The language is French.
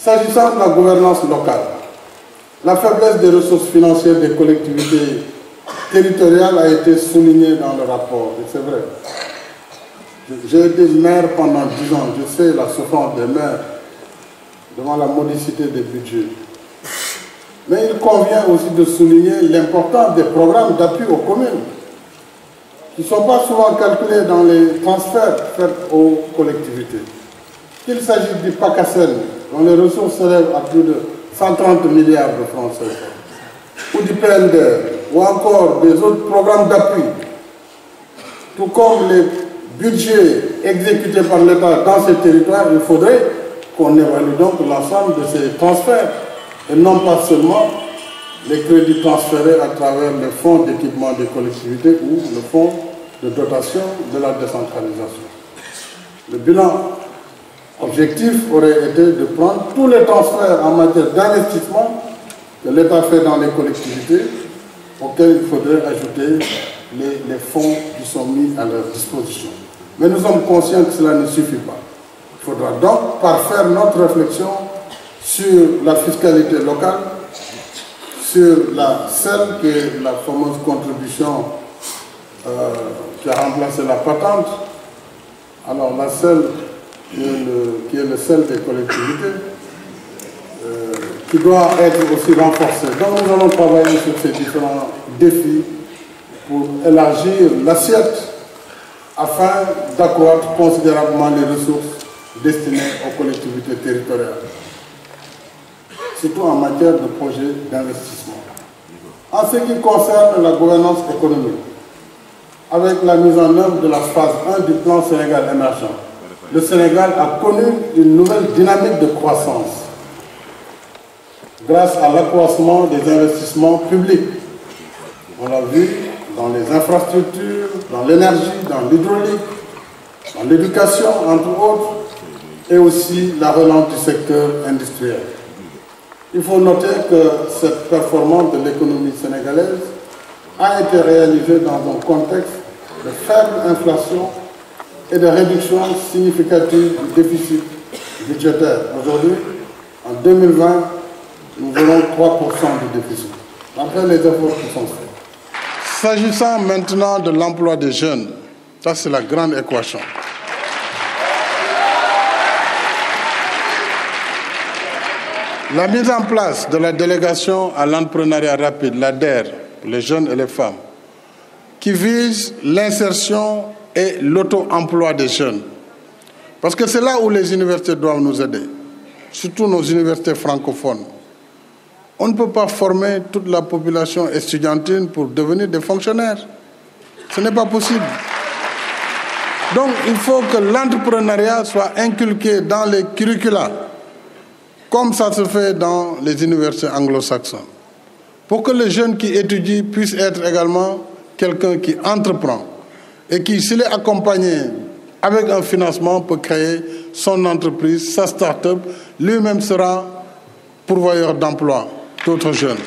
S'agissant de la gouvernance locale, la faiblesse des ressources financières des collectivités territoriales a été soulignée dans le rapport, et c'est vrai. J'ai été maire pendant 10 ans, je sais la souffrance des maires devant la modicité des budgets. Mais il convient aussi de souligner l'importance des programmes d'appui aux communes, qui ne sont pas souvent calculés dans les transferts faits aux collectivités. Qu'il s'agisse du PACASEN, dont les ressources s'élèvent à plus de 130 milliards de francs CFA, ou du PNDR, ou encore des autres programmes d'appui, tout comme les budgets exécutés par l'État dans ces territoires, il faudrait qu'on évalue donc l'ensemble de ces transferts, et non pas seulement les crédits transférés à travers le fonds d'équipement des collectivités ou le fonds de dotation de la décentralisation. Le bilan objectif aurait été de prendre tous les transferts en matière d'investissement que l'État fait dans les collectivités, auxquels il faudrait ajouter les fonds qui sont mis à leur disposition. Mais nous sommes conscients que cela ne suffit pas. Il faudra donc parfaire notre réflexion sur la fiscalité locale, sur la CEL, qui est la fameuse contribution qui a remplacé la patente. Alors la CEL, qui est le sel des collectivités, qui doit être aussi renforcé. Donc nous allons travailler sur ces différents défis pour élargir l'assiette afin d'accroître considérablement les ressources destinées aux collectivités territoriales, surtout en matière de projets d'investissement. En ce qui concerne la gouvernance économique, avec la mise en œuvre de la phase 1 du plan Sénégal émergent, le Sénégal a connu une nouvelle dynamique de croissance grâce à l'accroissement des investissements publics. On l'a vu dans les infrastructures, dans l'énergie, dans l'hydraulique, dans l'éducation, entre autres, et aussi la relance du secteur industriel. Il faut noter que cette performance de l'économie sénégalaise a été réalisée dans un contexte de faible inflation et de réduction significative du déficit budgétaire. Aujourd'hui, en 2020, nous voulons 3% du déficit, après les efforts qui sont faits. S'agissant maintenant de l'emploi des jeunes, ça c'est la grande équation. La mise en place de la délégation à l'entrepreneuriat rapide, la DER, pour les jeunes et les femmes, qui vise l'insertion et l'auto-emploi des jeunes. Parce que c'est là où les universités doivent nous aider, surtout nos universités francophones. On ne peut pas former toute la population estudiantine pour devenir des fonctionnaires. Ce n'est pas possible. Donc il faut que l'entrepreneuriat soit inculqué dans les curricula, comme ça se fait dans les universités anglo-saxonnes, pour que les jeunes qui étudient puissent être également quelqu'un qui entreprend et qui, s'il est accompagné avec un financement, peut créer son entreprise, sa start-up, lui-même sera pourvoyeur d'emploi d'autres jeunes.